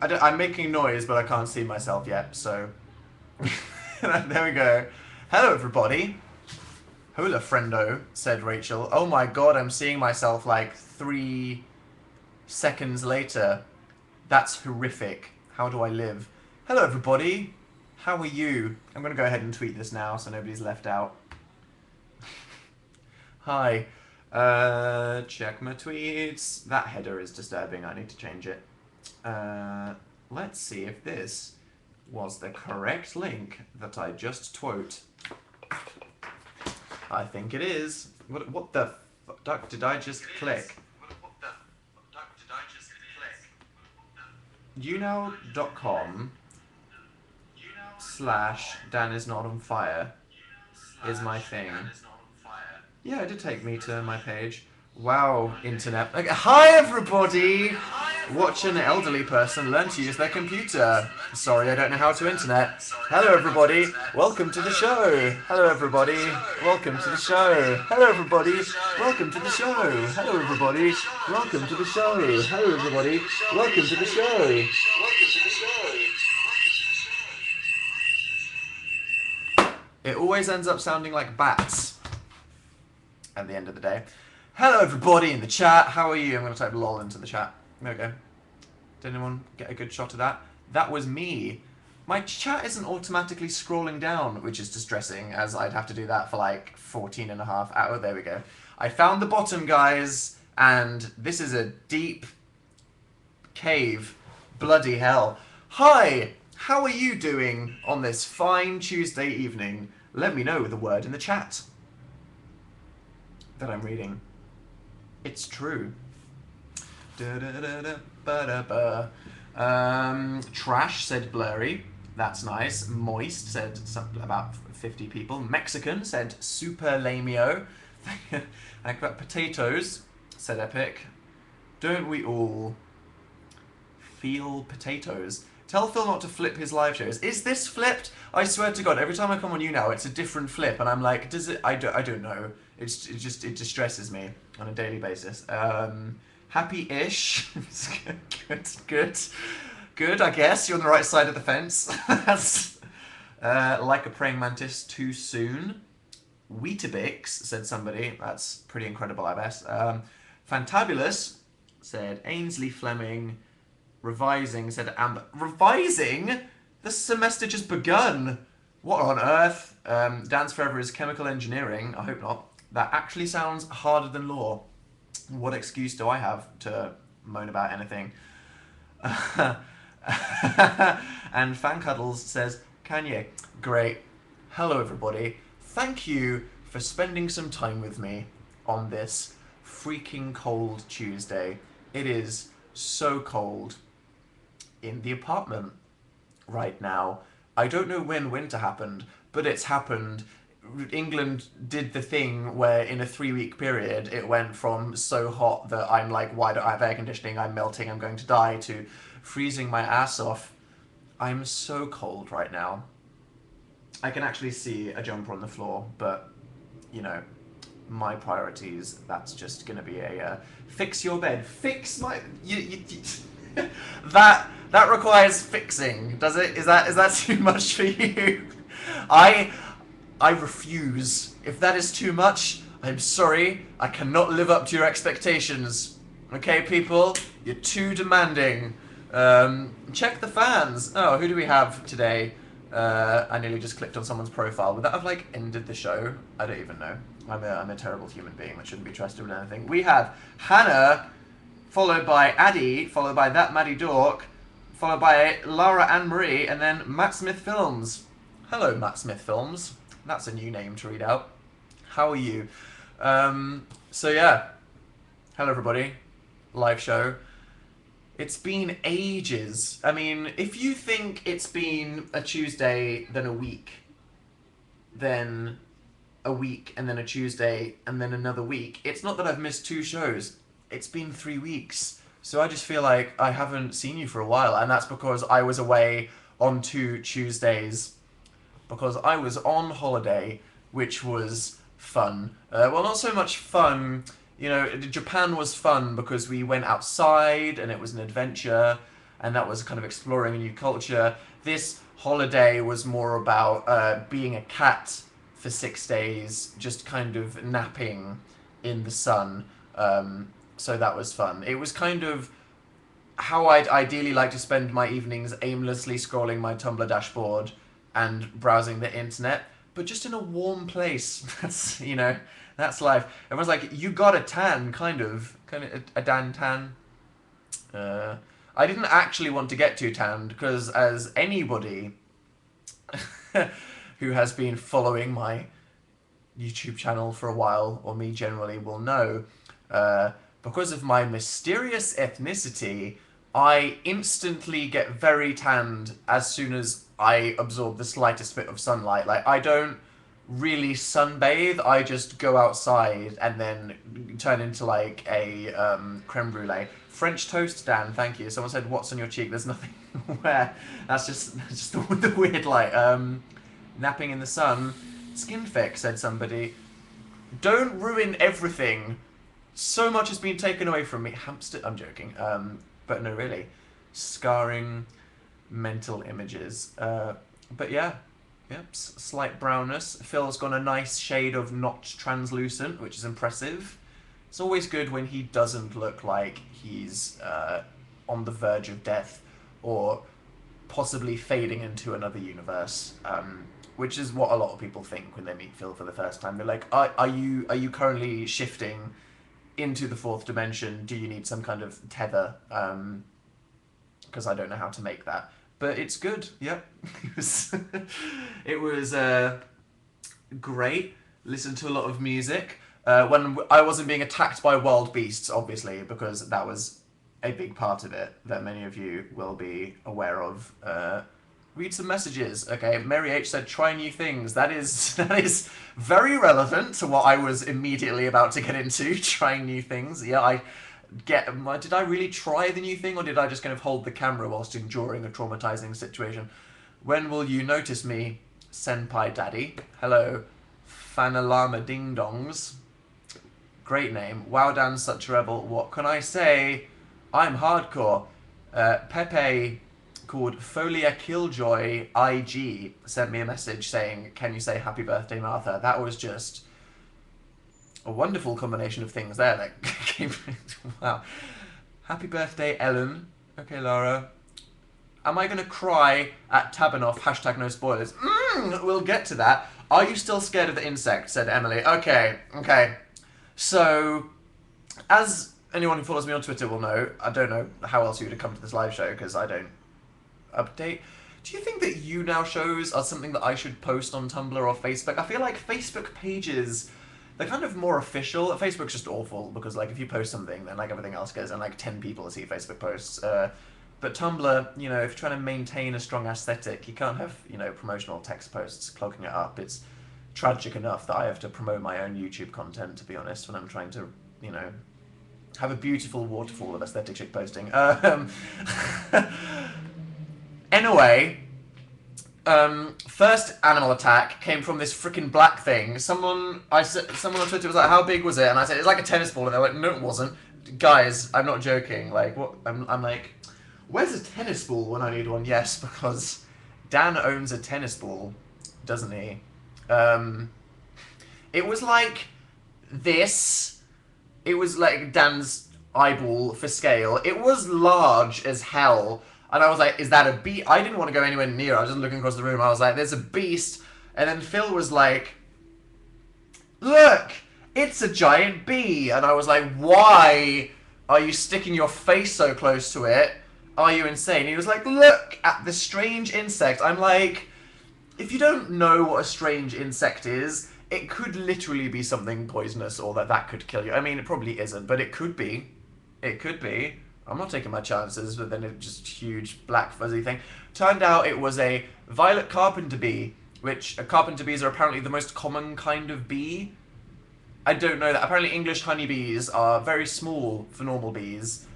I'm making noise, but I can't see myself yet, so... There we go. Hello, everybody. Hola, friendo, said Rachel. Oh my god, I'm seeing myself like 3 seconds later. That's horrific. How do I live? Hello, everybody. How are you? I'm going to go ahead and tweet this now so nobody's left out. Hi. Check my tweets. That header is disturbing. I need to change it. Let's see if this was the correct link that I just twote. I think it is. What the fuck did I just click? Younow.com / Dan is not on fire is my thing. Yeah, it did take me to my page. Wow, internet. Okay, hi everybody! Watch an elderly person learn to use their computer. Sorry, I don't know how to internet. Hello everybody, welcome to the show. Hello everybody, welcome to the show. Hello everybody, welcome to the show. Hello everybody, welcome to the show. Hello everybody, welcome to the show. It always ends up sounding like bats at the end of the day. Hello everybody in the chat, how are you? I'm going to type lol into the chat. There we go. Did anyone get a good shot of that? That was me. My chat isn't automatically scrolling down, which is distressing, as I'd have to do that for like 14 and a half hours. There we go. I found the bottom, guys, and this is a deep cave. Bloody hell. Hi! How are you doing on this fine Tuesday evening? Let me know with a word in the chat that I'm reading. It's true. Trash said blurry. That's nice. Moist said something about 50 people. Mexican said super lameo. Like that. Potatoes said epic. Don't we all feel potatoes? Tell Phil not to flip his live shows. Is this flipped? I swear to God, every time I come on Younow, it's a different flip, and I'm like, does it? I don't know. It distresses me on a daily basis. Happy-ish. Good. I guess you're on the right side of the fence. That's like a praying mantis too soon. Weetabix said somebody. That's pretty incredible, I guess. Fantabulous said Ainsley Fleming. Revising said Amber. Revising? The semester just begun. What on earth? Dance Forever is chemical engineering. I hope not. That actually sounds harder than law. What excuse do I have to moan about anything? And Fan Cuddles says, Kanye. Great. Hello, everybody. Thank you for spending some time with me on this freaking cold Tuesday. It is so cold in the apartment right now. I don't know when winter happened, but it's happened. England did the thing where in a 3-week period it went from so hot that I'm like, why don't I have air conditioning, I'm melting, I'm going to die, to freezing my ass off. I'm so cold right now. I can actually see a jumper on the floor, but you know, my priorities, that's just gonna be a fix your bed. Fix my that requires fixing, does it? Is that too much for you? I refuse. If that is too much, I'm sorry. I cannot live up to your expectations. Okay, people? You're too demanding. Check the fans. Oh, who do we have today? I nearly just clicked on someone's profile. Would that have, like, ended the show? I don't even know. I'm a terrible human being that shouldn't be trusted with anything. We have Hannah, followed by Addie, followed by That Maddie Dork, followed by Lara Anne Marie, and then Matt Smith Films. Hello, Matt Smith Films. That's a new name to read out. How are you? So yeah. Hello, everybody. Live show. It's been ages. I mean, if you think it's been a Tuesday, then a week, then a week, and then a Tuesday, and then another week, it's not that I've missed 2 shows. It's been 3 weeks. So I just feel like I haven't seen you for a while, and that's because I was away on 2 Tuesdays. Because I was on holiday, which was fun. Well, not so much fun. You know, Japan was fun because we went outside and it was an adventure. and that was kind of exploring a new culture. This holiday was more about being a cat for 6 days, just kind of napping in the sun. So that was fun. It was kind of how I'd ideally like to spend my evenings, aimlessly scrolling my Tumblr dashboard and browsing the internet, but just in a warm place. That's, that's life. Everyone's like, you got a tan, kind of a Dan tan. I didn't actually want to get too tanned because, as anybody who has been following my YouTube channel for a while, or me generally, will know, because of my mysterious ethnicity, I instantly get very tanned as soon as I absorb the slightest bit of sunlight. Like, I don't really sunbathe, I just go outside and then turn into like a creme brulee. French toast, Dan, thank you. Someone said, what's on your cheek? There's nothing where. That's just the weird light. Napping in the sun. Skin fix, said somebody. Don't ruin everything. So much has been taken away from me. Hamster, I'm joking. But no, really. Scarring mental images. But yeah. Yep, slight brownness. Phil's got a nice shade of not translucent, which is impressive. It's always good when he doesn't look like he's on the verge of death or possibly fading into another universe, which is what a lot of people think when they meet Phil for the first time. They're like, are you currently shifting into the fourth dimension? Do you need some kind of tether? Because I don't know how to make that. But it's good, yep. It was great. Listened to a lot of music. When I wasn't being attacked by wild beasts, obviously, because that was a big part of it that many of you will be aware of. Read some messages. Okay, Mary H said, try new things. That is very relevant to what I was immediately about to get into, trying new things. Yeah, did I really try the new thing, or did I just kind of hold the camera whilst enduring a traumatizing situation? When will you notice me, Senpai Daddy? Hello, Fanalama Ding Dongs. Great name. Wow, Dan's such a rebel. What can I say? I'm hardcore. Pepe, called Folia Killjoy IG, sent me a message saying, can you say happy birthday, Martha? That was just a wonderful combination of things there that came. Wow. Happy birthday, Ellen. Okay, Laura. Am I going to cry at Tabanoff? Hashtag no spoilers. We'll get to that. Are you still scared of the insect? Said Emily. Okay. So, as anyone who follows me on Twitter will know, I don't know how else you would have come to this live show because I don't update. Do you think that Younow shows are something that I should post on Tumblr or Facebook? I feel like Facebook pages, they're kind of more official. Facebook's just awful because, like, if you post something, then like everything else goes and like 10 people see Facebook posts. But Tumblr, if you're trying to maintain a strong aesthetic, you can't have, promotional text posts clogging it up. It's tragic enough that I have to promote my own YouTube content, to be honest, when I'm trying to, have a beautiful waterfall of aesthetic shit posting. Anyway, first animal attack came from this freaking black thing. Someone on Twitter was like, how big was it? And I said, it's like a tennis ball. And they were like, no, it wasn't. Guys, I'm not joking. Like, what? I'm like, where's a tennis ball when I need one? Yes, because Dan owns a tennis ball, doesn't he? It was like this. It was like Dan's eyeball for scale. It was large as hell. And I was like, is that a beast? I didn't want to go anywhere near. I was just looking across the room. I was like, there's a beast. And then Phil was like, look, it's a giant bee. And I was like, why are you sticking your face so close to it? Are you insane? He was like, look at the strange insect. I'm like, if you don't know what a strange insect is, it could literally be something poisonous or that could kill you. I mean, it probably isn't, but it could be. It could be. I'm not taking my chances, but then it's just huge black fuzzy thing. Turned out it was a violet carpenter bee, which carpenter bees are apparently the most common kind of bee. I don't know that. Apparently English honeybees are very small for normal bees.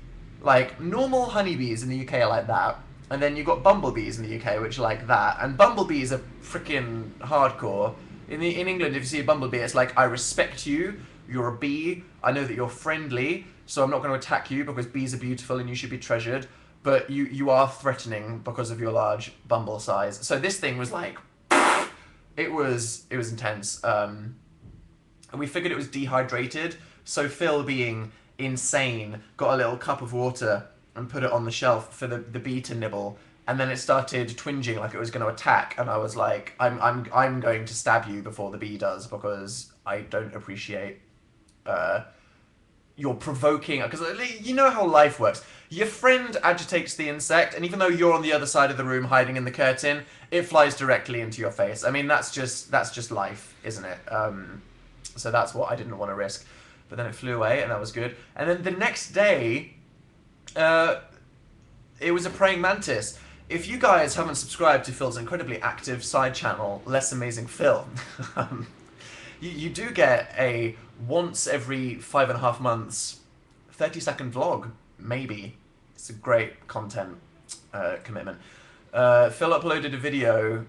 Like, normal honeybees in the UK are like that. And then you've got bumblebees in the UK, which are like that. And bumblebees are freaking hardcore. In England, if you see a bumblebee, it's like, I respect you, you're a bee, I know that you're friendly, so I'm not going to attack you because bees are beautiful and you should be treasured. but you are threatening because of your large bumble size. So this thing was like, it was intense. And we figured it was dehydrated. So Phil, being insane, got a little cup of water and put it on the shelf for the bee to nibble. And then it started twinging like it was going to attack, and I was like, I'm going to stab you before the bee does, because I don't appreciate your provoking, because you know how life works. Your friend agitates the insect, and even though you're on the other side of the room hiding in the curtain, it flies directly into your face. I mean, that's just life, isn't it? So that's what I didn't want to risk. But then it flew away, and that was good. And then the next day, it was a praying mantis. If you guys haven't subscribed to Phil's incredibly active side channel, Less Amazing Phil, you do get a once every 5.5 months 30-second vlog, maybe. It's a great content commitment. Phil uploaded a video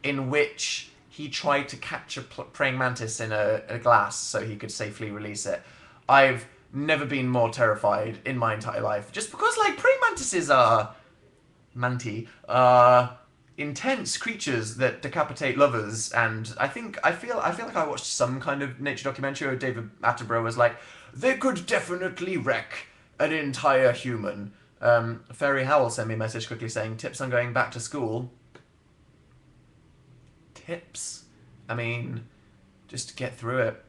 in which he tried to catch a praying mantis in a glass so he could safely release it. I've never been more terrified in my entire life, just because, like, praying mantises are intense creatures that decapitate lovers, and I feel like I watched some kind of nature documentary where David Attenborough was like, they could definitely wreck an entire human. Fairy Howell sent me a message quickly saying, tips on going back to school. Tips? I mean, just get through it.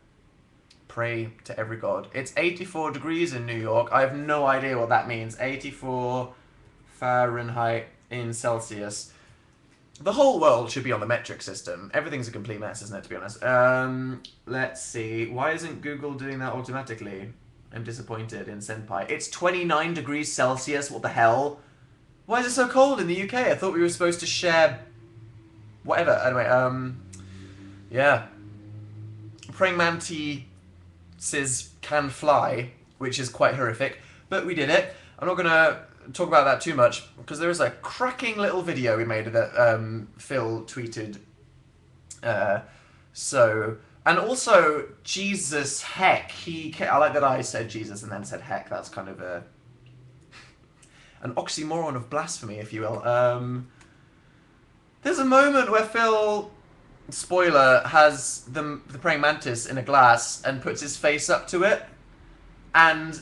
Pray to every god. It's 84 degrees in New York. I have no idea what that means. 84 Fahrenheit in Celsius. The whole world should be on the metric system. Everything's a complete mess, isn't it, to be honest? Let's see. Why isn't Google doing that automatically? I'm disappointed in Senpai. It's 29 degrees Celsius. What the hell? Why is it so cold in the UK? I thought we were supposed to share whatever. Anyway, yeah. Praying mantises can fly, which is quite horrific, but we did it. I'm not gonna talk about that too much, because there is a cracking little video we made that Phil tweeted. And also, Jesus heck, I like that I said Jesus and then said heck. That's kind of an oxymoron of blasphemy, if you will. There's a moment where Phil, spoiler, has the praying mantis in a glass and puts his face up to it. And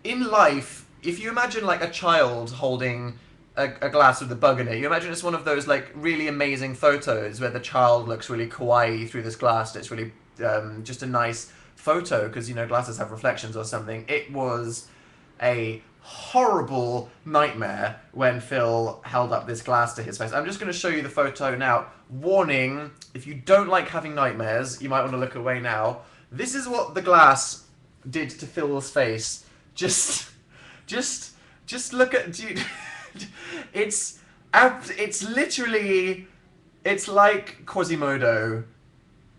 in life, if you imagine like a child holding a glass with a bug in it, you imagine it's one of those like really amazing photos where the child looks really kawaii through this glass. It's really just a nice photo, because, you know, glasses have reflections or something. It was a horrible nightmare when Phil held up this glass to his face. I'm just going to show you the photo now. Warning, if you don't like having nightmares, you might want to look away now. This is what the glass did to Phil's face. Just look at, dude. It's literally, it's like Quasimodo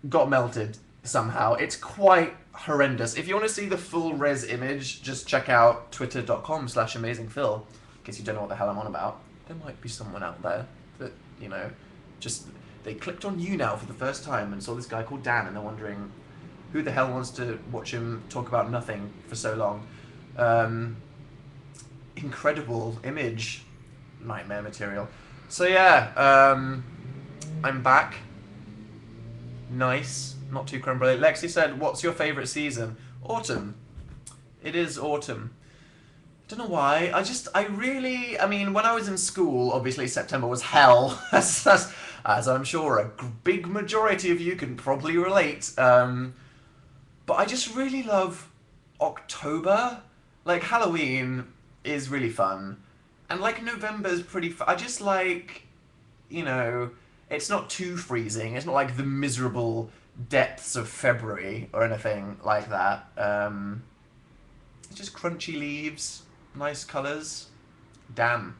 got melted somehow. It's quite horrendous. If you want to see the full res image, just check out twitter.com/amazingphil. In case you don't know what the hell I'm on about. There might be someone out there that, you know, just, they clicked on Younow for the first time and saw this guy called Dan, and they're wondering who the hell wants to watch him talk about nothing for so long. Incredible image, nightmare material. So yeah, I'm back. Nice, not too crumbly. Lexi said, what's your favourite season? Autumn. It is autumn. Don't know why. I mean, when I was in school, obviously September was hell, as I'm sure a big majority of you can probably relate. But I just really love October. Like, Halloween is really fun, and like November's pretty fun. I just like, you know, it's not too freezing. It's not like the miserable depths of February or anything like that. It's just crunchy leaves, nice colours. Damn.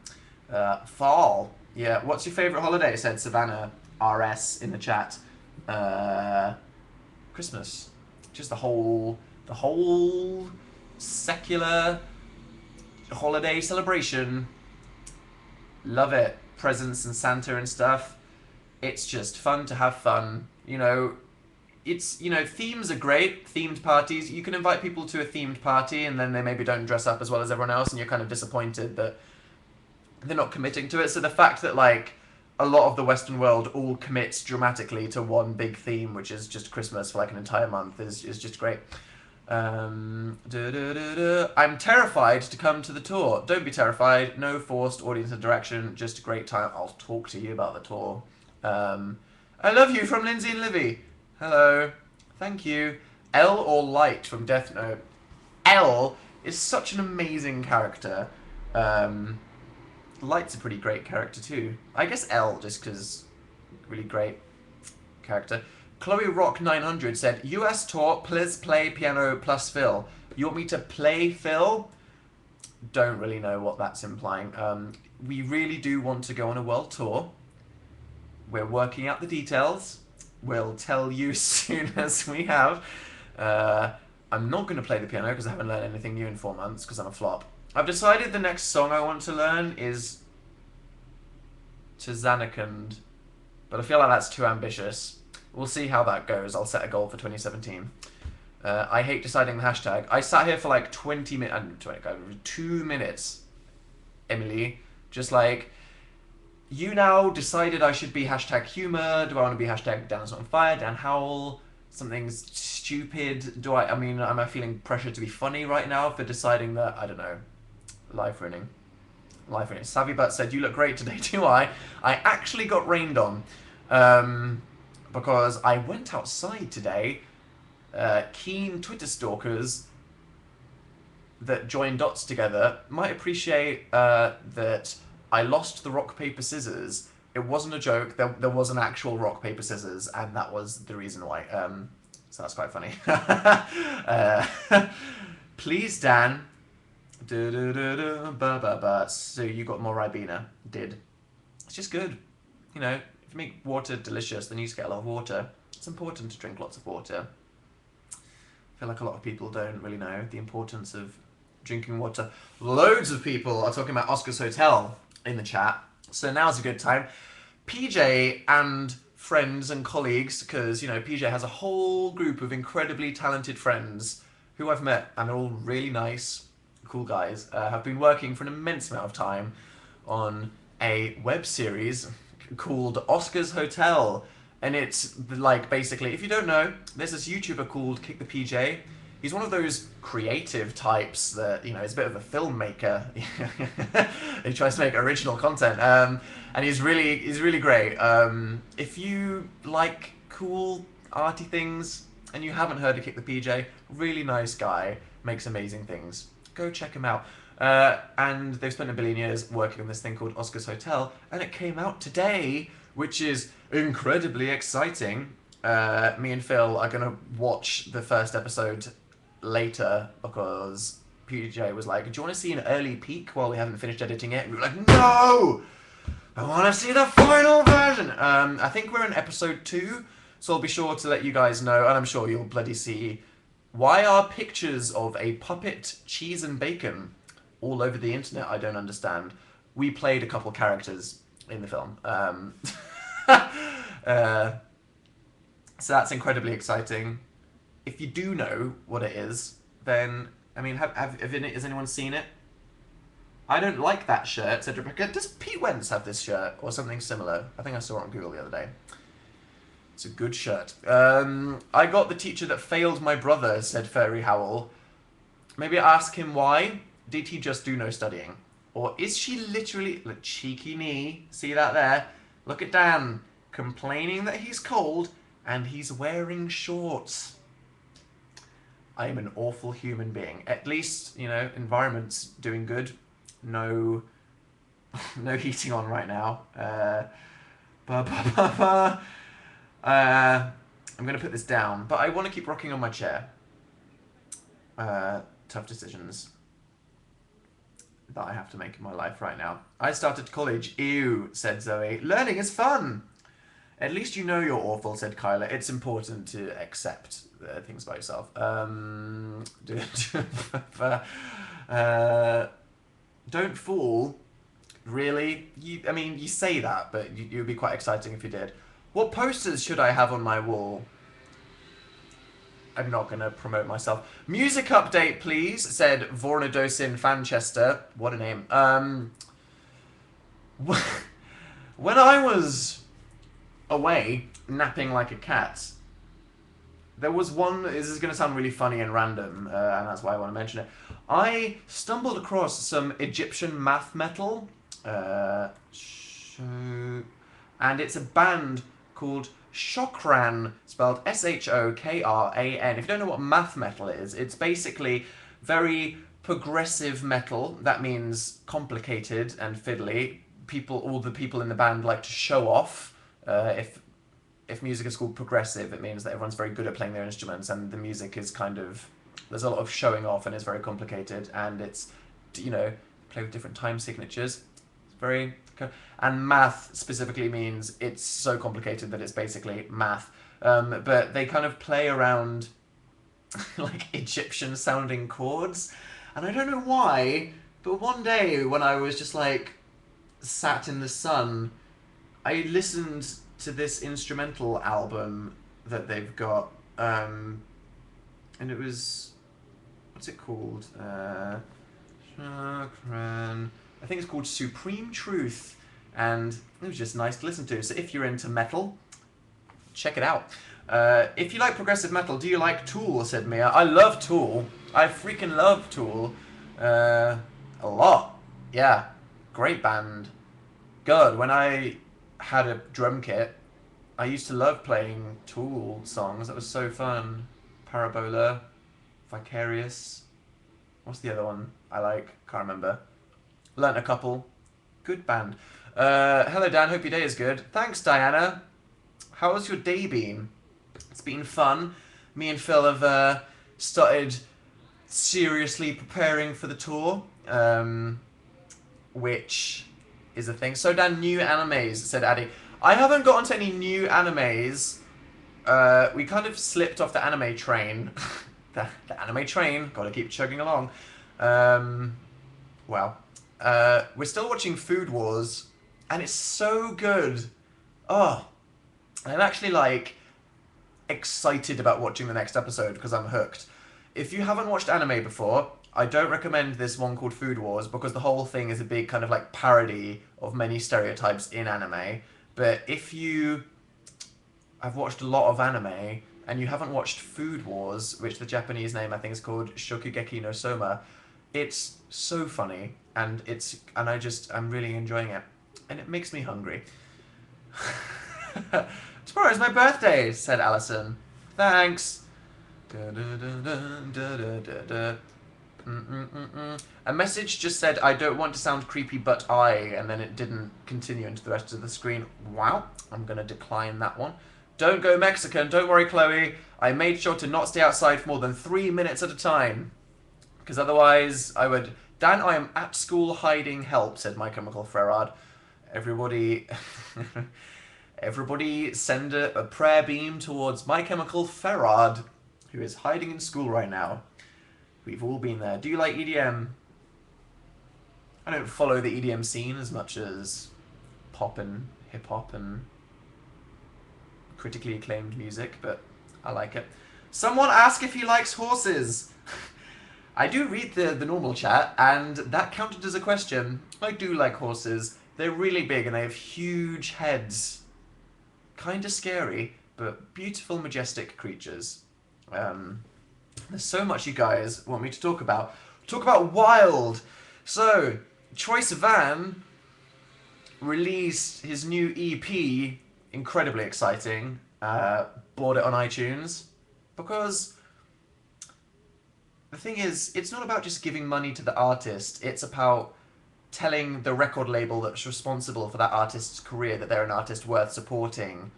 Fall. Yeah. What's your favourite holiday? Said Savannah RS in the chat. Christmas. Just the whole secular holiday celebration. Love it. Presents and Santa and stuff. It's just fun to have fun. You know, it's, you know, themes are great. Themed parties. You can invite people to a themed party and then they maybe don't dress up as well as everyone else and you're kind of disappointed that they're not committing to it. So the fact that like a lot of the Western world all commits dramatically to one big theme, which is just Christmas for like an entire month, is just great. I'm terrified to come to the tour. Don't be terrified. No forced audience interaction. Just a great time. I'll talk to you about the tour. I love you from Lindsay and Livy. Hello. Thank you. L or Light from Death Note. L is such an amazing character. Light's a pretty great character too. I guess L just because really great character. Chloe Rock 900 said, US tour, please play piano plus Phil. You want me to play Phil? Don't really know what that's implying. We really do want to go on a world tour. We're working out the details. We'll tell you as soon as we have. I'm not going to play the piano because I haven't learned anything new in 4 months because I'm a flop. I've decided the next song I want to learn is Tzanakand, but I feel like that's too ambitious. We'll see how that goes. I'll set a goal for 2017. I hate deciding the hashtag. I sat here for like 2 minutes, Emily, just like, Younow decided I should be hashtag humor. Do I want to be hashtag Dan's on fire, Dan Howell, something stupid? I mean, am I feeling pressure to be funny right now for deciding that? I don't know. Life running. Savvy Butt said, you look great today. Do I? I actually got rained on. Because I went outside today. Keen Twitter stalkers that join dots together might appreciate that I lost the rock, paper, scissors. It wasn't a joke. There was an actual rock, paper, scissors, and that was the reason why. So that's quite funny. Please, Dan. So you got more Ribena. Did. It's just good. You know, if you make water delicious, then you just get a lot of water. It's important to drink lots of water. I feel like a lot of people don't really know the importance of drinking water. Loads of people are talking about Oscar's Hotel in the chat. So now's a good time. PJ and friends and colleagues, because, you know, PJ has a whole group of incredibly talented friends who I've met, and they're all really nice, cool guys, have been working for an immense amount of time on a web series called Oscar's Hotel. And it's like, basically, if you don't know, there's this YouTuber called Kick the PJ. He's one of those creative types that, you know, is a bit of a filmmaker. He tries to make original content, and he's really great. If you like cool arty things and you haven't heard of Kick the PJ, really nice guy, makes amazing things. Go check him out. And they've spent 1 billion years working on this thing called Oscar's Hotel, and it came out today, which is incredibly exciting. Me and Phil are gonna watch the first episode later because PJ was like, do you want to see an early peek while we haven't finished editing it? And we were like, no! I want to see the final version! I think we're in episode 2, so I'll be sure to let you guys know, and I'm sure you'll bloody see, why are pictures of a puppet cheese and bacon all over the internet? I don't understand. We played a couple characters in the film. So that's incredibly exciting. If you do know what it is, then, I mean, has anyone seen it? I don't like that shirt, said Rebecca. Does Pete Wentz have this shirt or something similar? I think I saw it on Google the other day. It's a good shirt. I got the teacher that failed my brother, said Fairy Howell. Maybe ask him why. Did he just do no studying? Or is she literally... Look, cheeky knee. See that there? Look at Dan. Complaining that he's cold and he's wearing shorts. I am an awful human being. At least, you know, environment's doing good. No heating on right now. I'm going to put this down, but I want to keep rocking on my chair. Tough decisions that I have to make in my life right now. I started college. Ew, said Zoe. Learning is fun. At least you know you're awful, said Kyla. It's important to accept things about yourself. Don't fool. Really? I mean, you say that, but it would be quite exciting if you did. What posters should I have on my wall? I'm not going to promote myself. Music update, please, said Vornadosin Fanchester. What a name. When I was away napping like a cat, there was one. This is going to sound really funny and random, and that's why I want to mention it. I stumbled across some Egyptian math metal, and it's a band called Shokran, spelled Shokran. If you don't know what math metal is, it's basically very progressive metal. That means complicated and fiddly. All the people in the band like to show off. If music is called progressive, it means that everyone's very good at playing their instruments, and the music is kind of, there's a lot of showing off, and it's very complicated, and it's, play with different time signatures. It's very, and math specifically means it's so complicated that it's basically math. But they kind of play around like Egyptian sounding chords, and I don't know why, but one day when I was just like sat in the sun, I listened to this instrumental album that they've got, and it was, what's it called? Chakran. I think it's called Supreme Truth, and it was just nice to listen to. So if you're into metal, check it out. If you like progressive metal, do you like Tool? Said Mia. I love Tool. I freaking love Tool. A lot. Yeah. Great band. God, when I had a drum kit, I used to love playing Tool songs. That was so fun. Parabola, Vicarious. What's the other one I like? Can't remember. Learnt a couple. Good band. Hello Dan, hope your day is good. Thanks Diana. How's your day been? It's been fun. Me and Phil have started seriously preparing for the tour, which is a thing. So Dan, new animes, said Addy. I haven't got onto any new animes. We kind of slipped off the anime train. the anime train, gotta keep chugging along. We're still watching Food Wars, and it's so good. Oh, I'm actually like excited about watching the next episode because I'm hooked. If you haven't watched anime before, I don't recommend this one called Food Wars because the whole thing is a big kind of like parody of many stereotypes in anime. But if you have watched a lot of anime and you haven't watched Food Wars, which the Japanese name I think is called Shokugeki no Soma, it's so funny and I'm really enjoying it. And it makes me hungry. Tomorrow's my birthday, said Alison. Thanks. A message just said, I don't want to sound creepy, but and then it didn't continue into the rest of the screen. Wow, I'm going to decline that one. Don't go Mexican, don't worry, Chloe. I made sure to not stay outside for more than 3 minutes at a time. Because otherwise, I would... Dan, I am at school hiding help, said My Chemical Ferrard. Everybody... Everybody send a prayer beam towards My Chemical Ferrard, who is hiding in school right now. We've all been there. Do you like EDM? I don't follow the EDM scene as much as pop and hip-hop and critically acclaimed music, but I like it. Someone asked if he likes horses. I do read the normal chat, and that counted as a question. I do like horses. They're really big, and they have huge heads. Kind of scary, but beautiful, majestic creatures. There's so much you guys want me to talk about. Talk about Wild. So, Troye Sivan released his new EP, incredibly exciting. Bought it on iTunes because the thing is, it's not about just giving money to the artist. It's about telling the record label that's responsible for that artist's career that they're an artist worth supporting.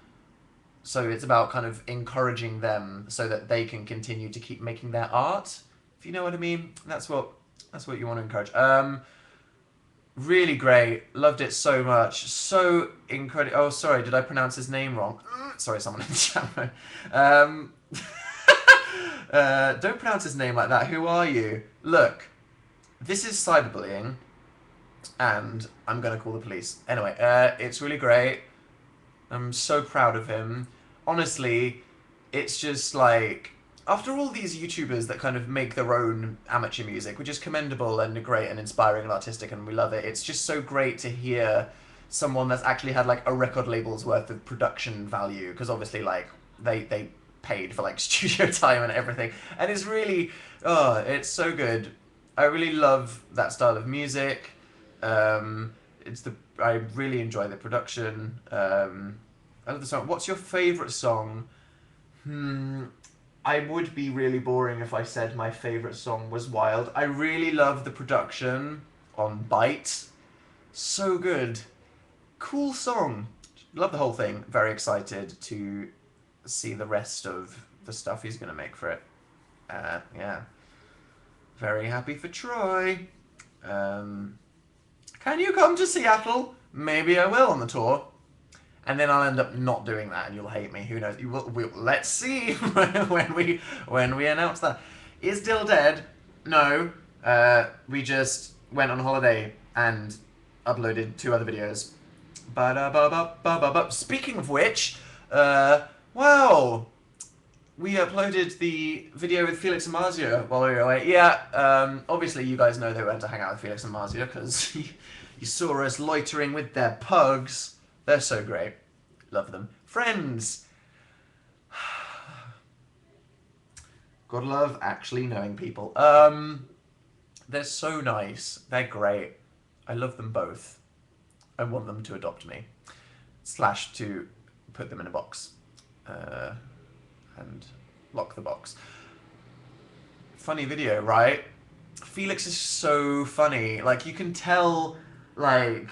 So it's about kind of encouraging them so that they can continue to keep making their art. If you know what I mean, that's what you want to encourage. Really great, loved it so much, so incredible. Oh, sorry, did I pronounce his name wrong? Sorry, someone in the chat room. Don't pronounce his name like that. Who are you? Look, this is cyberbullying, and I'm gonna call the police. Anyway, it's really great. I'm so proud of him. Honestly, it's just like, after all these YouTubers that kind of make their own amateur music, which is commendable and great and inspiring and artistic and we love it, it's just so great to hear someone that's actually had like a record label's worth of production value, because obviously like they paid for like studio time and everything, and it's really, oh, it's so good. I really love that style of music. It's the I really enjoy the production. I love the song. What's your favorite song? I would be really boring if I said my favorite song was Wild. I really love the production on Bite. So good. Cool song. Love the whole thing. Very excited to see the rest of the stuff he's going to make for it. Yeah. Very happy for Troy. Can you come to Seattle? Maybe I will on the tour. And then I'll end up not doing that, and you'll hate me. Who knows? Let's see when we announce that. Is Dill dead? No. We just went on holiday and uploaded 2 other videos. Speaking of which, wow, we uploaded the video with Felix and Marzio while we were away. Yeah, obviously you guys know they went to hang out with Felix and Marzio because you saw us loitering with their pugs. They're so great. Love them. Friends. Gotta love actually knowing people. They're so nice. They're great. I love them both. I want them to adopt me. / to put them in a box. And lock the box. Funny video, right? Felix is so funny. Like, you can tell, like,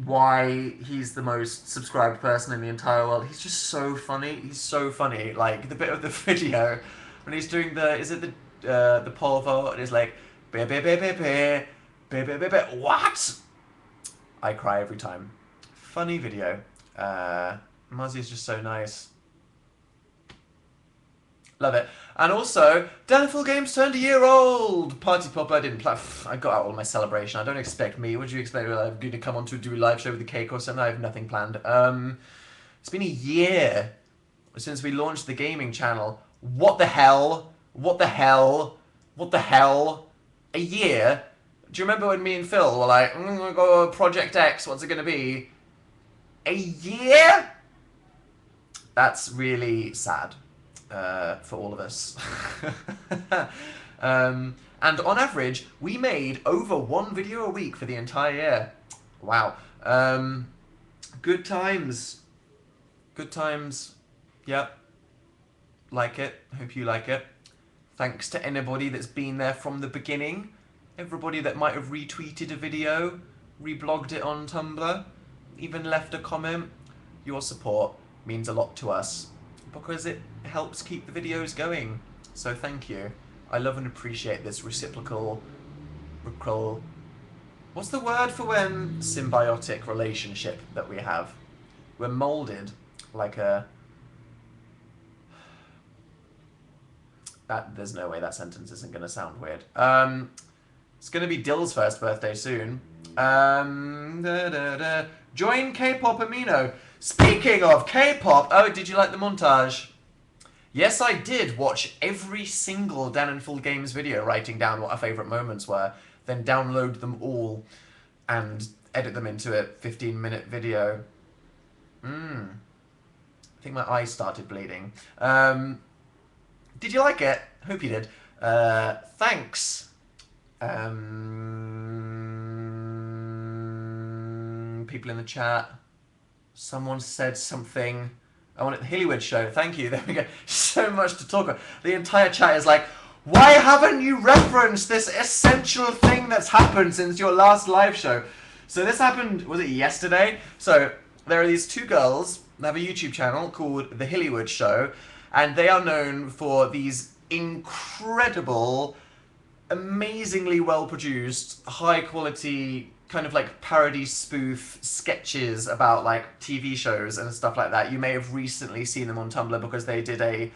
why he's the most subscribed person in the entire world. He's just so funny. He's so funny. Like, the bit of the video when he's doing the, is it the polvo, and he's like, what? I cry every time. Funny video. Muzzy is just so nice. Love it. And also, Danful Games turned a year old! Party Popper, I didn't plan. I got out all my celebration. I don't expect me. What do you expect? I'm going to come on to do a live show with a cake or something? I have nothing planned. It's been a year since we launched the gaming channel. What the hell? What the hell? What the hell? A year? Do you remember when me and Phil were like, I'm going to go Project X, what's it going to be? A year? That's really sad. For all of us. And on average, we made over 1 video a week for the entire year. Wow. Good times. Good times. Yep. Like it. Hope you like it. Thanks to anybody that's been there from the beginning. Everybody that might have retweeted a video, reblogged it on Tumblr, even left a comment. Your support means a lot to us, because it helps keep the videos going. So thank you. I love and appreciate this reciprocal, what's the word for when symbiotic relationship that we have? We're molded like a, there's no way that sentence isn't going to sound weird. It's going to be Dill's first birthday soon. Join K-pop Amino. Speaking of K-pop, oh, did you like the montage? Yes, I did watch every single Dan and Full Games video, writing down what our favourite moments were, then download them all and edit them into a 15-minute video. I think my eye started bleeding. Did you like it? Hope you did. Thanks. People in the chat. Someone said something. I want it the Hillywood Show. Thank you. There we go. So much to talk about. The entire chat is like, why haven't you referenced this essential thing that's happened since your last live show? So this happened, was it yesterday? So there are these 2 girls that have a YouTube channel called The Hillywood Show, and they are known for these incredible, amazingly well-produced, high-quality, kind of like parody spoof sketches about like TV shows and stuff like that. You may have recently seen them on Tumblr because they did a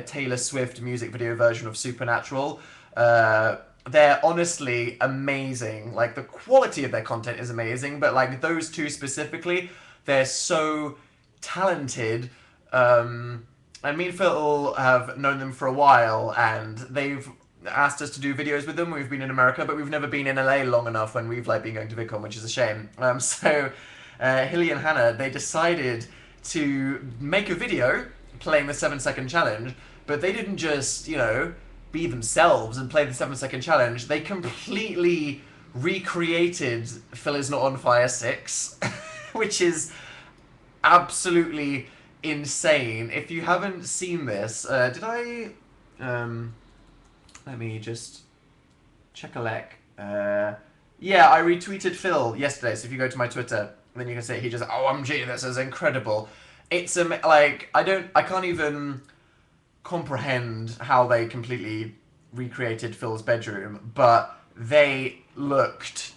Taylor Swift music video version of Supernatural. They're honestly amazing. Like, the quality of their content is amazing, but like those 2 specifically, they're so talented. And me and Phil have known them for a while, and they've asked us to do videos with them. We've been in America, but we've never been in LA long enough when we've like been going to VidCon, which is a shame. So Hilly and Hannah, they decided to make a video playing the 7-second challenge, but they didn't just, you know, be themselves and play the 7-second challenge. They completely recreated Phil Is Not On Fire 6, which is absolutely insane. If you haven't seen this, did I... let me just check a lec. Yeah, I retweeted Phil yesterday, so if you go to my Twitter, then you can see he just, OMG, this is incredible. It's, like, I can't even comprehend how they completely recreated Phil's bedroom, but they looked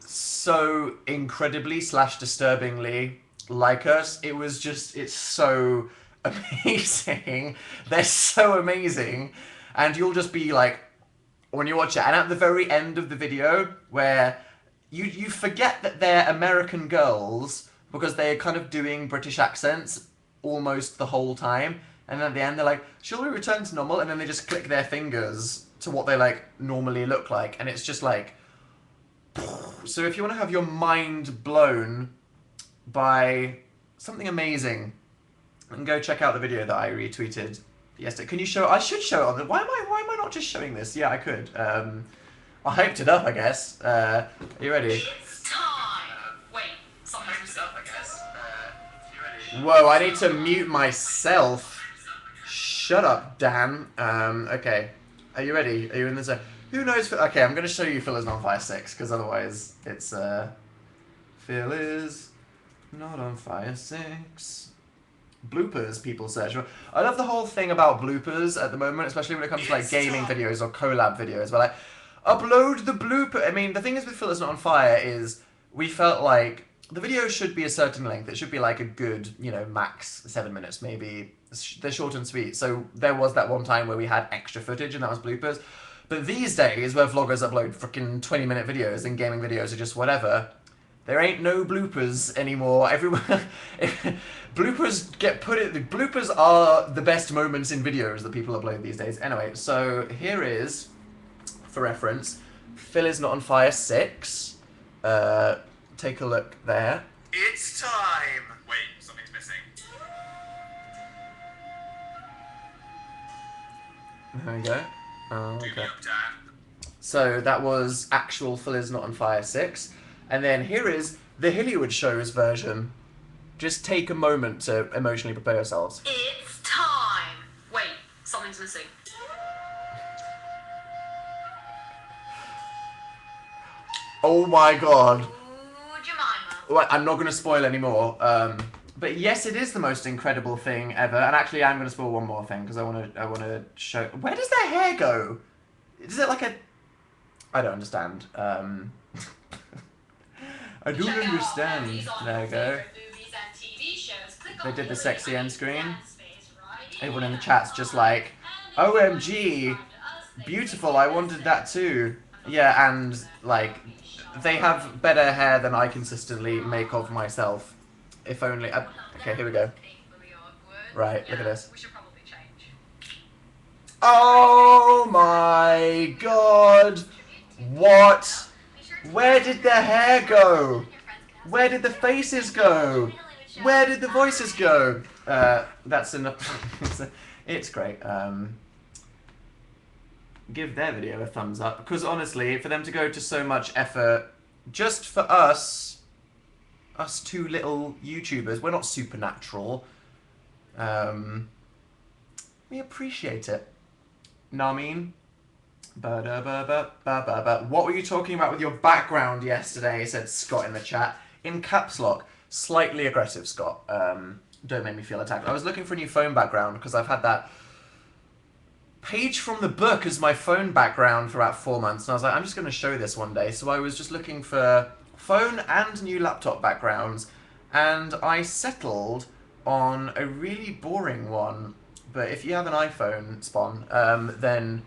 so incredibly / disturbingly like us. It was just, it's so amazing. They're so amazing. And you'll just be like, when you watch it, and at the very end of the video, where you forget that they're American girls, because they're kind of doing British accents almost the whole time, and then at the end they're like, shall we return to normal? And then they just click their fingers to what they like normally look like, and it's just like, so if you want to have your mind blown by something amazing, and go check out the video that I retweeted yesterday. Can you show? I should show it on the. Why am I not just showing this? Yeah, I could. I hyped it up, I guess. Are you ready? It's time. Wait, something's up, I guess. You ready? Whoa! I need to mute myself. Shut up, Dan. Okay. Are you ready? Are you in the zone? Who knows? Okay, I'm gonna show you Phil Is Not On Fire 6, because otherwise it's Phil Is Not On Fire 6. Bloopers, people search. I love the whole thing about bloopers at the moment, especially when it comes to like gaming videos or collab videos, where like, upload the blooper. I mean, the thing is with Phil Is Not On Fire is we felt like the video should be a certain length. It should be like a good, you know, max 7 minutes, maybe. They're short and sweet. So there was that one time where we had extra footage and that was bloopers. But these days, where vloggers upload freaking 20-minute videos and gaming videos or just whatever, there ain't no bloopers anymore. Everyone, bloopers get put in. The bloopers are the best moments in videos that people upload these days. Anyway, so here is, for reference, Phil Is Not On Fire 6. Take a look there. It's time. Wait, something's missing. There we go. Do me up, Dan. So that was actual Phil Is Not On Fire 6. And then here is the Hillywood Show's version. Just take a moment to emotionally prepare yourselves. It's time. Wait, something's missing. Oh my god. Ooh, Jemima. Well, I'm not going to spoil anymore. But yes, it is the most incredible thing ever. And actually, I'm going to spoil one more thing because I want to show. Where does their hair go? Is it like a? I don't understand. I don't understand. There we go. They did the sexy end screen. Everyone in the chat's just like, OMG, beautiful, I wanted that too. Yeah, and like, they have better hair than I consistently make of myself. If only. Okay, here we go. Right, look at this. Oh my god! What? Where did their hair go? Where did the faces go? Where did the voices go? That's enough. It's great. Give their video a thumbs up, because honestly, for them to go to so much effort just for us two little YouTubers, we're not supernatural. We appreciate it. Know what I mean? What were you talking about with your background yesterday? Said Scott in the chat. In caps lock. Slightly aggressive, Scott. Don't make me feel attacked. I was looking for a new phone background because I've had that page from the book as my phone background for about 4 months. And I was like, I'm just going to show this one day. So I was just looking for phone and new laptop backgrounds. And I settled on a really boring one. But if you have an iPhone, Spawn, then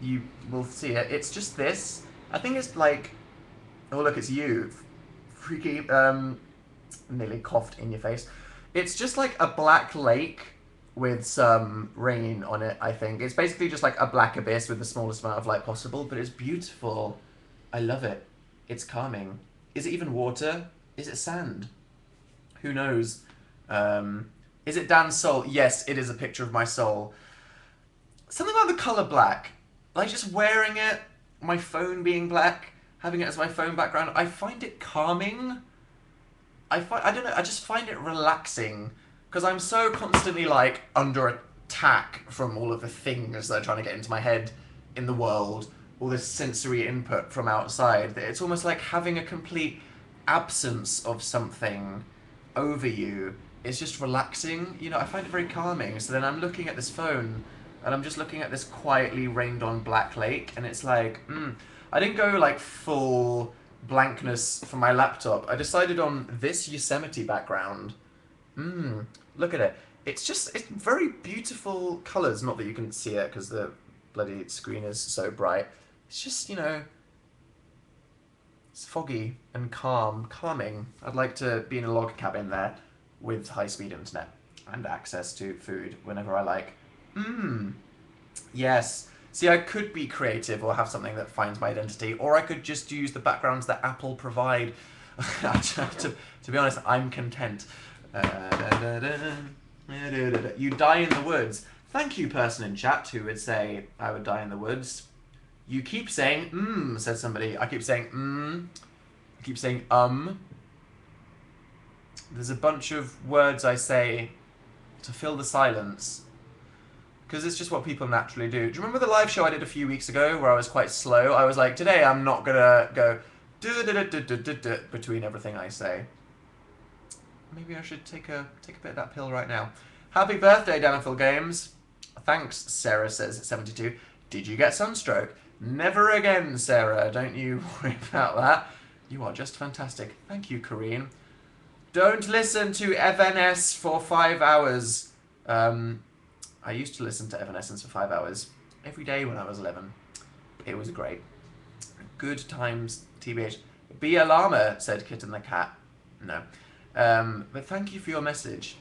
you will see it. It's just this. I think it's like, oh look, it's you. Freaky, nearly coughed in your face. It's just like a black lake with some rain on it, I think. It's basically just like a black abyss with the smallest amount of light possible, but it's beautiful. I love it. It's calming. Is it even water? Is it sand? Who knows? Is it Dan's soul? Yes, it is a picture of my soul. Something about the colour black. Like just wearing it, my phone being black, having it as my phone background, I find it calming. I don't know, I just find it relaxing. Because I'm so constantly like under attack from all of the things that are trying to get into my head in the world, all this sensory input from outside, that it's almost like having a complete absence of something over you is just relaxing. You know, I find it very calming. So then I'm looking at this phone and I'm just looking at this quietly rained on black lake, and it's like, I didn't go like full blankness for my laptop. I decided on this Yosemite background. Look at it. It's very beautiful colours. Not that you can see it because the bloody screen is so bright. It's just, you know, it's foggy and calming. I'd like to be in a log cabin there with high-speed internet and access to food whenever I like. Yes. See, I could be creative or have something that finds my identity, or I could just use the backgrounds that Apple provide. to be honest, I'm content. You die in the woods. Thank you, person in chat who would say I would die in the woods. You keep saying says somebody. I keep saying I keep saying There's a bunch of words I say to fill the silence, because it's just what people naturally do. Do you remember the live show I did a few weeks ago where I was quite slow? I was like, today I'm not gonna go between everything I say. Maybe I should take a bit of that pill right now. Happy birthday, Danafil Games. Thanks, Sarah says 72. Did you get sunstroke? Never again, Sarah. Don't you worry about that. You are just fantastic. Thank you, Kareen. Don't listen to Evanescence for 5 hours. I used to listen to Evanescence for 5 hours every day when I was 11. It was great. Good times, TBH. Be a llama, said Kitten the Cat. No. But thank you for your message.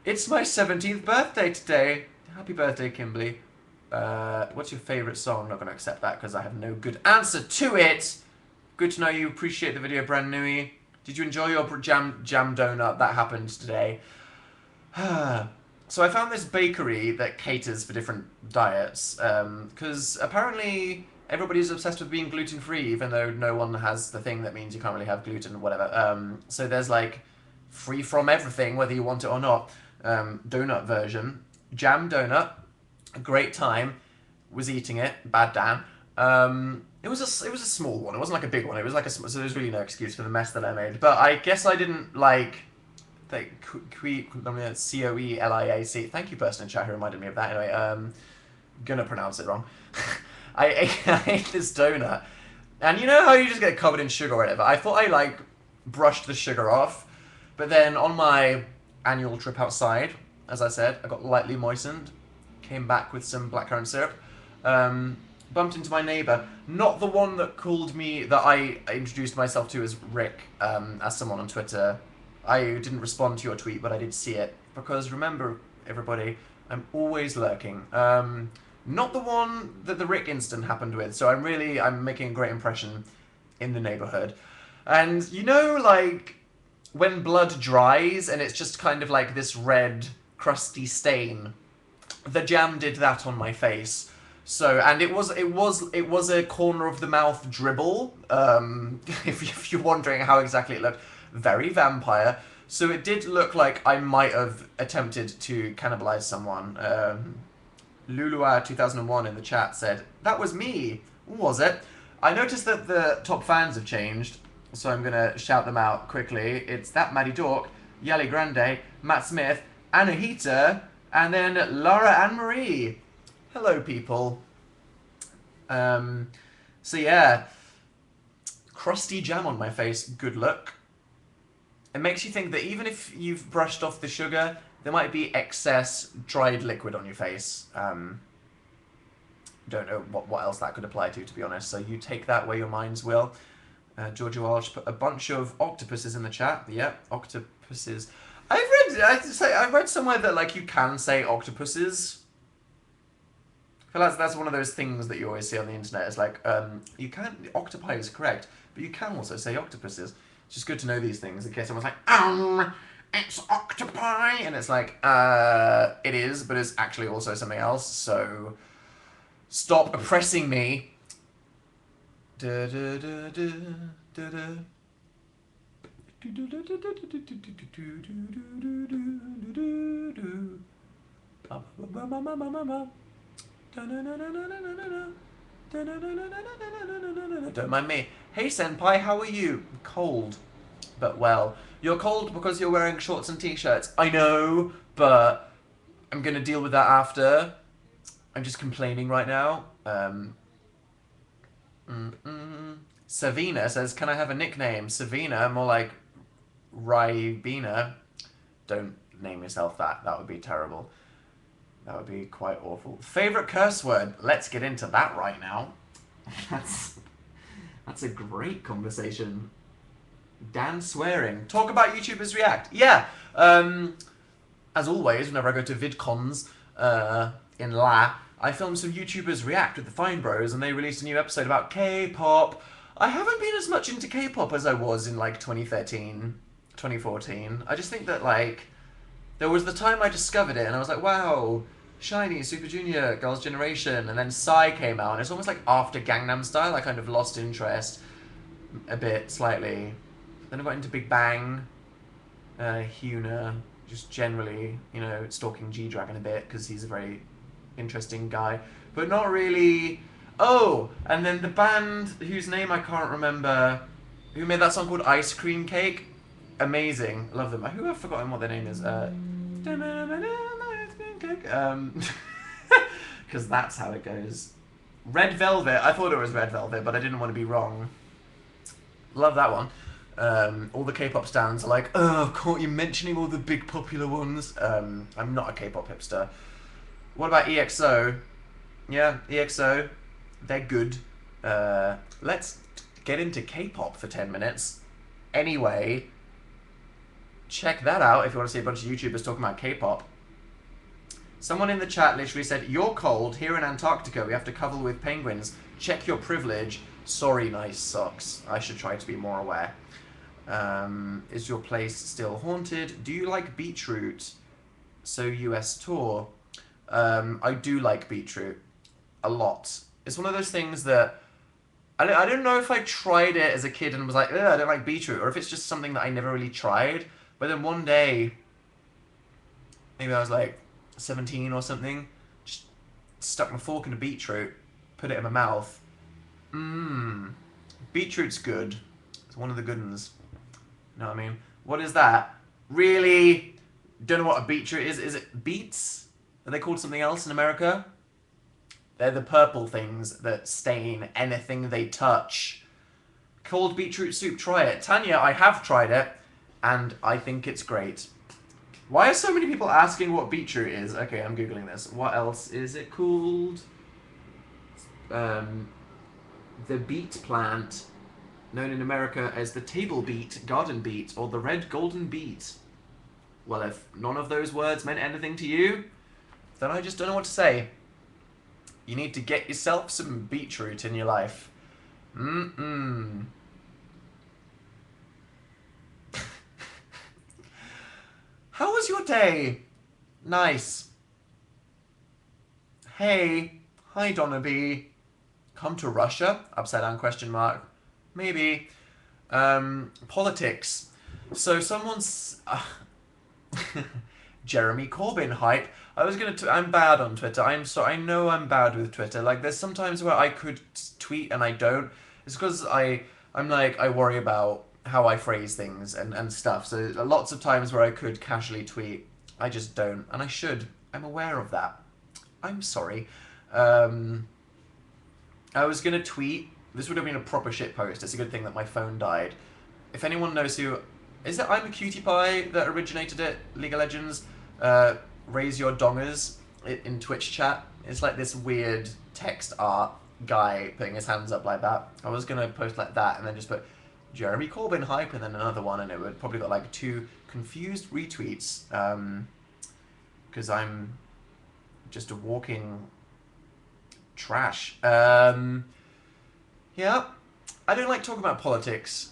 It's my 17th birthday today. Happy birthday, Kimberly. What's your favourite song? I'm not going to accept that because I have no good answer to it. Good to know you appreciate the video, Brand Nui. Did you enjoy your jam donut? That happened today. So I found this bakery that caters for different diets, because apparently everybody's obsessed with being gluten-free, even though no one has the thing that means you can't really have gluten or whatever. So there's like free from everything, whether you want it or not. Donut version. Jam donut. A great time. Was eating it. Bad Dan. It was a small one. It wasn't like a big one. It was like so there's really no excuse for the mess that I made. But I guess I didn't like the C-O-E-L-I-A-C. Thank you, person in chat who reminded me of that. Anyway, gonna pronounce it wrong. I ate this donut, and you know how you just get covered in sugar or whatever. I thought I like brushed the sugar off, but then on my annual trip outside, as I said, I got lightly moistened. Came back with some blackcurrant syrup. Bumped into my neighbour, not the one that called me, that I introduced myself to as Rick, as someone on Twitter. I didn't respond to your tweet, but I did see it, because remember, everybody, I'm always lurking. Not the one that the Rick incident happened with, so I'm making a great impression in the neighbourhood. And you know, like, when blood dries and it's just kind of like this red, crusty stain, the jam did that on my face. So, and it was a corner of the mouth dribble. If you're wondering how exactly it looked, very vampire. So it did look like I might have attempted to cannibalize someone. Lulua 2001 in the chat said that was me. Was it? I noticed that the top fans have changed, so I'm gonna shout them out quickly. It's that Maddie Dork, Yali Grande, Matt Smith, Anahita, and then Lara Anne Marie. Hello, people. So yeah, crusty jam on my face, good look. It makes you think that even if you've brushed off the sugar, there might be excess dried liquid on your face. Don't know what else that could apply to be honest, so you take that where your minds will. Georgia Walsh put a bunch of octopuses in the chat. Yep, octopuses. I read somewhere that like you can say octopuses. I feel like that's one of those things that you always see on the internet. It's like you can octopi is correct, but you can also say octopuses. It's just good to know these things in case someone's like, it's octopi, and it's like, it is, but it's actually also something else. So stop oppressing me. Da, da, da, da, da, da. Don't mind me. Hey senpai, how are you? Cold, but well. You're cold because you're wearing shorts and t-shirts. I know, but I'm gonna deal with that after. I'm just complaining right now. Savina says, can I have a nickname? Savina, more like Rybina. Don't name yourself that. That would be terrible. That would be quite awful. Favorite curse word? Let's get into that right now. That's a great conversation. Dan swearing. Talk about YouTubers react. Yeah. As always, whenever I go to VidCons in La, I filmed some YouTubers react with the Fine Bros, and they released a new episode about K-pop. I haven't been as much into K-pop as I was in like 2013, 2014. I just think that like there was the time I discovered it, and I was like, wow, Shiny, Super Junior, Girls' Generation, and then Psy came out, and it's almost like after Gangnam Style, I kind of lost interest a bit, slightly. Then I got into Big Bang, Hyuna, just generally, you know, stalking G-Dragon a bit, because he's a very interesting guy, but not really. Oh, and then the band whose name I can't remember, who made that song called Ice Cream Cake, amazing, love them. Who I've forgotten what their name is. Because that's how it goes. Red Velvet. I thought it was Red Velvet, but I didn't want to be wrong. Love that one. All the K-pop stans are like, oh, can't you mentioning all the big popular ones? I'm not a K-pop hipster. What about EXO? Yeah, EXO. They're good. Let's get into K-pop for 10 minutes. Anyway, check that out if you want to see a bunch of YouTubers talking about K-pop. Someone in the chat literally said, you're cold, here in Antarctica we have to cuddle with penguins. Check your privilege. Sorry, nice socks. I should try to be more aware. Is your place still haunted? Do you like Beetroot? So US tour. I do like Beetroot. A lot. It's one of those things that I don't know if I tried it as a kid and was like, I don't like beetroot, or if it's just something that I never really tried. But then one day, maybe I was like 17 or something, just stuck my fork in a beetroot, put it in my mouth. Beetroot's good. It's one of the good ones. You know what I mean? What is that? Really? Don't know what a beetroot is. Is it beets? Are they called something else in America? They're the purple things that stain anything they touch. Cold beetroot soup, try it. Tanya, I have tried it, and I think it's great. Why are so many people asking what beetroot is? Okay, I'm Googling this. What else is it called? The beet plant, known in America as the table beet, garden beet, or the red golden beet. Well, if none of those words meant anything to you, then I just don't know what to say. You need to get yourself some beetroot in your life. How was your day? Nice. Hey. Hi, Donna B. Come to Russia? Upside down question mark. Maybe. Politics. So someone's... Jeremy Corbyn hype. I'm bad on Twitter. I know I'm bad with Twitter. Like, there's some times where I could tweet and I don't. It's because I worry about how I phrase things and stuff. So lots of times where I could casually tweet, I just don't. And I should. I'm aware of that. I'm sorry. I was going to tweet. This would have been a proper shit post. It's a good thing that my phone died. If anyone knows who... Is it I'm a Cutie Pie that originated it? League of Legends? Raise your dongers in Twitch chat. It's like this weird text art guy putting his hands up like that. I was going to post like that and then just put, Jeremy Corbyn hype, and then another one, and it would probably got like 2 confused retweets, because I'm just a walking trash. Yeah, I don't like talking about politics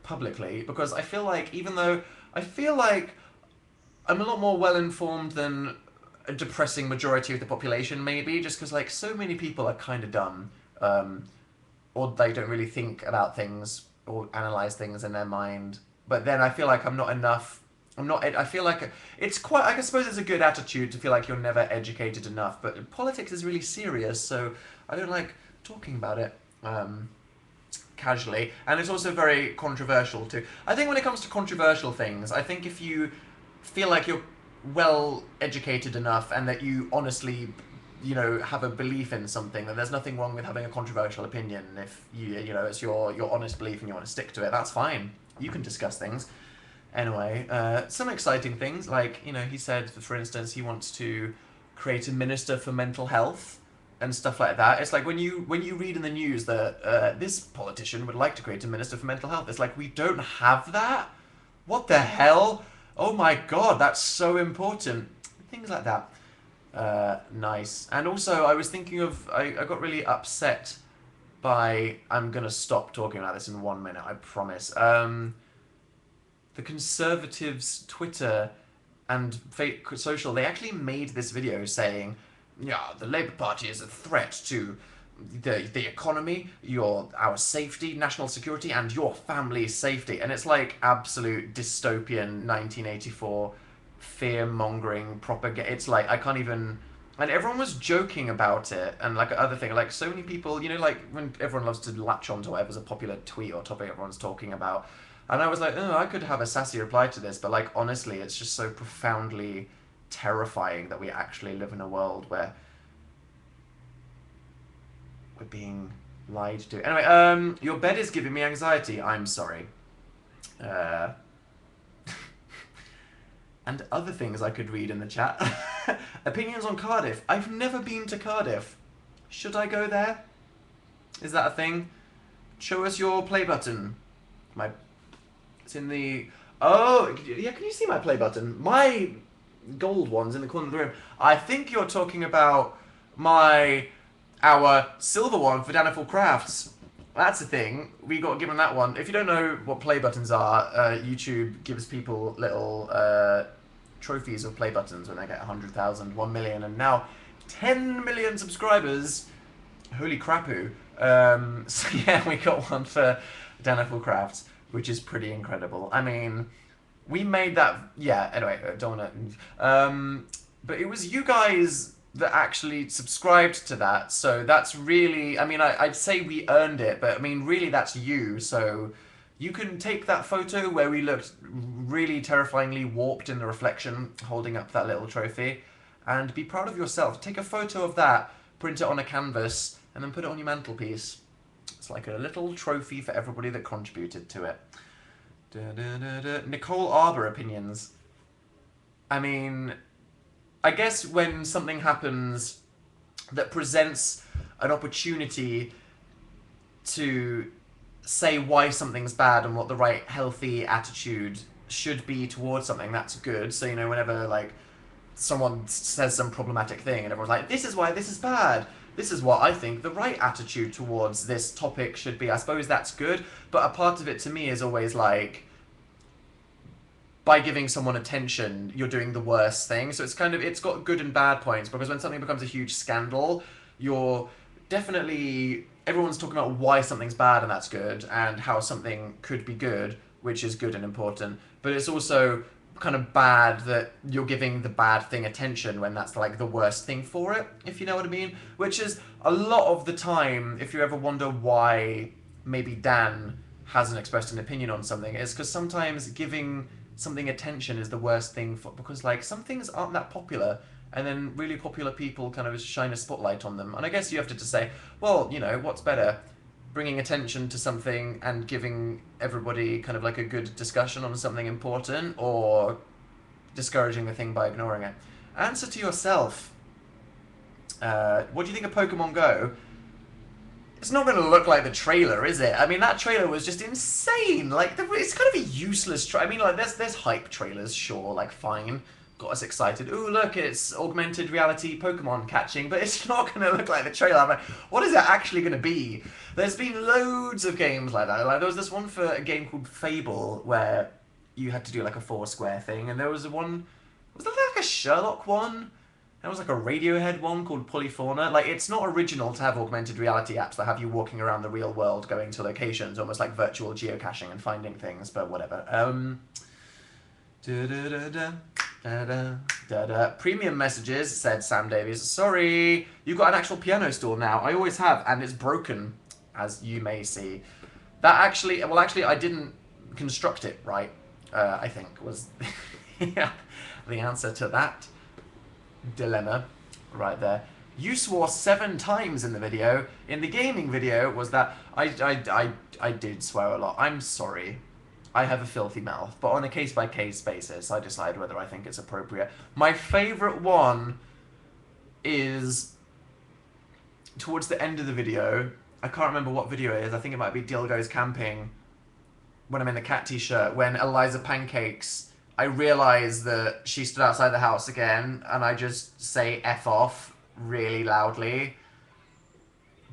publicly because I feel like even though I feel like I'm a lot more well informed than a depressing majority of the population, maybe just because like so many people are kind of dumb, or they don't really think about things or analyze things in their mind. But then I feel like I'm not enough. I'm not. I feel like it's quite. I suppose it's a good attitude to feel like you're never educated enough. But politics is really serious, so I don't like talking about it. Casually, and it's also very controversial too. I think when it comes to controversial things, I think if you feel like you're well educated enough and that you honestly, have a belief in something, then there's nothing wrong with having a controversial opinion. If it's your honest belief and you want to stick to it, that's fine. You can discuss things. Anyway, some exciting things, like, he said, for instance, he wants to create a minister for mental health and stuff like that. It's like when you read in the news that this politician would like to create a minister for mental health, it's like, we don't have that? What the hell? Oh my god, that's so important. Things like that. Nice. And also, I was thinking of, I got really upset by, I'm gonna stop talking about this in 1 minute, I promise. The Conservatives' Twitter and social, they actually made this video saying, yeah, the Labour Party is a threat to the economy, our safety, national security, and your family's safety. And it's like absolute dystopian 1984 fear-mongering propaganda. It's like, I can't even... And everyone was joking about it, and like other thing, like so many people, like when everyone loves to latch on to whatever's a popular tweet or topic everyone's talking about. And I was like, oh, I could have a sassy reply to this, but like honestly, it's just so profoundly terrifying that we actually live in a world where we're being lied to. Anyway, your bed is giving me anxiety. I'm sorry. And other things I could read in the chat. Opinions on Cardiff. I've never been to Cardiff. Should I go there? Is that a thing? Show us your play button. It's in the... Oh, yeah, can you see my play button? My gold one's in the corner of the room. I think you're talking about our silver one for Daniful Crafts. That's the thing. We got given that one. If you don't know what play buttons are, YouTube gives people little trophies of play buttons when they get 100,000, 1 million, and now 10 million subscribers. Holy crapoo. So yeah, we got one for Daniful Crafts, which is pretty incredible. I mean, we made that... Yeah, anyway, don't want to... but it was you guys that actually subscribed to that, so that's really... I mean, I'd say we earned it, but I mean, really that's you, so you can take that photo where we looked really terrifyingly warped in the reflection, holding up that little trophy, and be proud of yourself. Take a photo of that, print it on a canvas, and then put it on your mantelpiece. It's like a little trophy for everybody that contributed to it. Nicole Arbor opinions. I mean, I guess when something happens that presents an opportunity to say why something's bad and what the right healthy attitude should be towards something, that's good. So, whenever, like, someone says some problematic thing and everyone's like, this is why this is bad, this is what I think the right attitude towards this topic should be, I suppose that's good. But a part of it to me is always like, by giving someone attention, you're doing the worst thing. So it's got good and bad points, because when something becomes a huge scandal, everyone's talking about why something's bad, and that's good, and how something could be good, which is good and important. But it's also kind of bad that you're giving the bad thing attention when that's like the worst thing for it, if you know what I mean. Which is a lot of the time, if you ever wonder why maybe Dan hasn't expressed an opinion on something, it's because sometimes giving something attention is the worst thing because like some things aren't that popular, and then really popular people kind of shine a spotlight on them. And I guess you have to just say, well, what's better? Bringing attention to something and giving everybody kind of like a good discussion on something important, or discouraging the thing by ignoring it? Answer to yourself. What do you think of Pokemon Go? It's not going to look like the trailer, is it? I mean, that trailer was just insane. Like, it's kind of a useless I mean, like, there's hype trailers, sure, like, fine. Got us excited. Ooh, look, it's augmented reality Pokemon catching, but it's not going to look like the trailer. I'm like, what is it actually going to be? There's been loads of games like that. Like, there was this one for a game called Fable where you had to do, like, a Foursquare thing, and there was one... Was there, like, a Sherlock one? There was like a Radiohead one called Polyfauna. Like, it's not original to have augmented reality apps that have you walking around the real world, going to locations, almost like virtual geocaching and finding things, but whatever. Premium messages, said Sam Davies. Sorry, you got an actual piano stool now. I always have, and it's broken, as you may see. That actually, well, actually, I didn't construct it right, I think, was yeah, the answer to that dilemma right there. You swore 7 times in the video. In the gaming video was that I did swear a lot. I'm sorry. I have a filthy mouth, but on a case-by-case basis, I decide whether I think it's appropriate. My favourite one is towards the end of the video. I can't remember what video it is. I think it might be Dill Goes Camping, when I'm in the cat t-shirt, when Eliza Pancakes... I realise that she stood outside the house again, and I just say F off really loudly.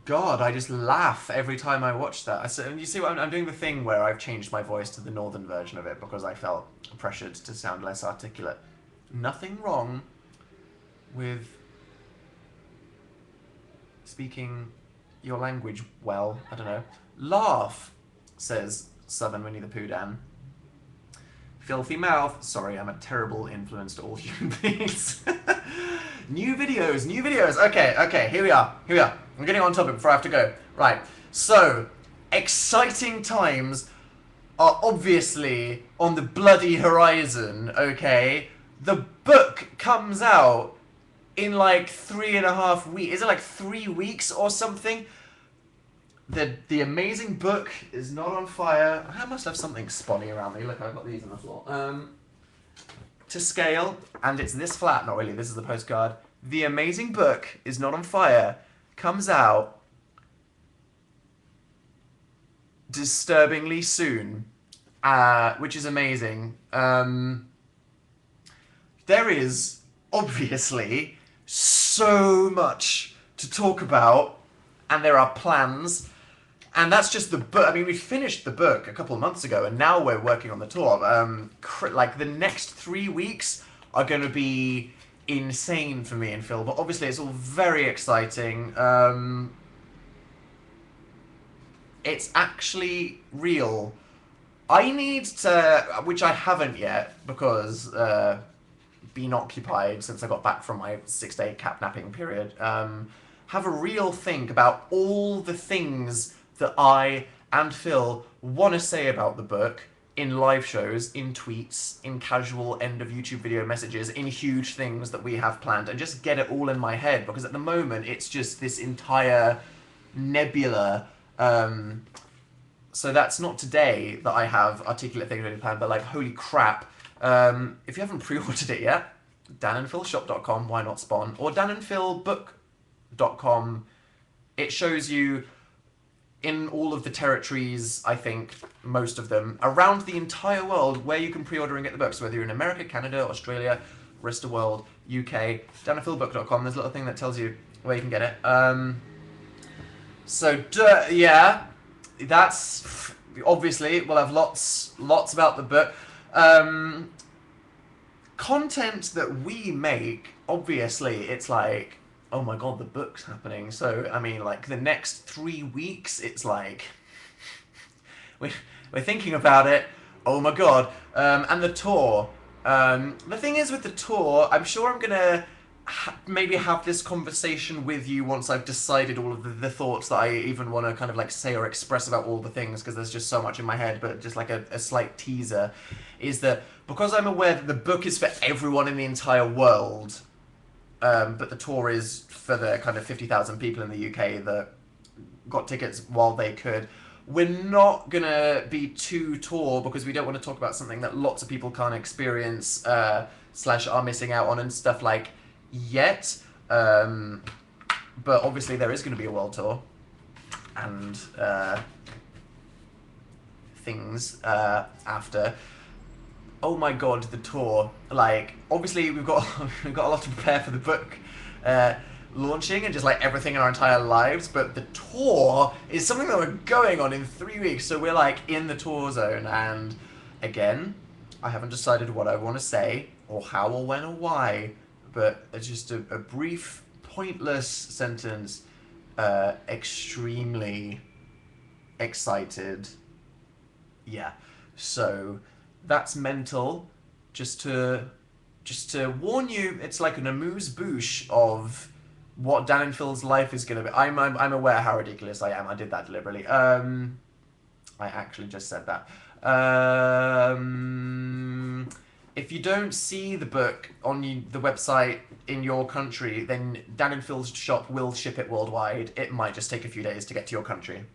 God, I just laugh every time I watch that. And you see what I'm doing the thing where I've changed my voice to the northern version of it because I felt pressured to sound less articulate. Nothing wrong with speaking your language well. I don't know. Laugh, says Southern Winnie the Pooh Dan. Filthy mouth. Sorry, I'm a terrible influence to all human beings. New videos. Okay, here we are. I'm getting on topic before I have to go. Right, so, exciting times are obviously on the bloody horizon, okay? The book comes out in like 3.5 weeks. Is it like 3 weeks or something? The amazing book is not on fire. I must have something spotty around me. Look, I've got these on the floor. To scale, and it's this flat. Not really, this is the postcard. The amazing book is not on fire. Comes out disturbingly soon, which is amazing. There is, obviously, so much to talk about, and there are plans. And that's just the book. I mean, we finished the book a couple of months ago, and now we're working on the tour. Like, the next 3 weeks are going to be insane for me and Phil, but obviously it's all very exciting. It's actually real. I need to, which I haven't yet, because been occupied since I got back from my 6-day catnapping period, have a real think about all the things that I and Phil want to say about the book in live shows, in tweets, in casual end of YouTube video messages, in huge things that we have planned, and just get it all in my head, because at the moment it's just this entire nebula. So that's not today that I have articulate things ready planned, but like, holy crap. If you haven't pre-ordered it yet, danandphilshop.com, why not spawn, or danandphilbook.com. It shows you in all of the territories, I think, most of them, around the entire world, where you can pre-order and get the books, whether you're in America, Canada, Australia, rest of the world, UK, danandphilbook.com, there's a little thing that tells you where you can get it. Yeah, that's, obviously, we'll have lots about the book. Content that we make, obviously, it's like, oh my god, the book's happening. So, I mean, like, the next 3 weeks, it's like, we're thinking about it, oh my god. And the tour. The thing is with the tour, I'm sure I'm gonna maybe have this conversation with you once I've decided all of the thoughts that I even want to kind of like say or express about all the things, because there's just so much in my head, but just like a slight teaser, is that because I'm aware that the book is for everyone in the entire world, but the tour is for the kind of 50,000 people in the UK that got tickets while they could. We're not going to be too tour because we don't want to talk about something that lots of people can't experience / are missing out on and stuff like yet. But obviously there is going to be a world tour. and things after. Oh my god, the tour! Like, obviously we've got we've got a lot to prepare for the book launching and just like everything in our entire lives, but the tour is something that we're going on in 3 weeks, so we're like in the tour zone. And again, I haven't decided what I want to say or how or when or why, but it's just a brief, pointless sentence. Extremely excited. Yeah, so that's mental. Just to warn you, it's like an amuse-bouche of what Dan and Phil's life is gonna be. I'm aware how ridiculous I am. I did that deliberately. I actually just said that. If you don't see the book on the website in your country, then Dan and Phil's shop will ship it worldwide. It might just take a few days to get to your country.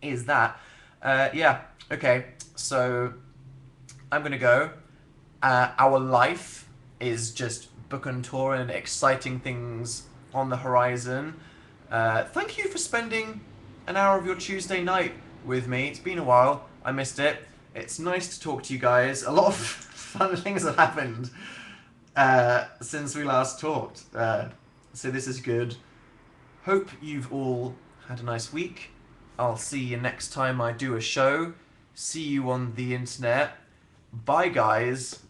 Is that? Yeah. Okay. So I'm gonna go. Our life is just book and tour and exciting things on the horizon. Thank you for spending an hour of your Tuesday night with me. It's been a while. I missed it. It's nice to talk to you guys. A lot of fun things have happened since we last talked. So this is good. Hope you've all had a nice week. I'll see you next time I do a show. See you on the internet. Bye, guys.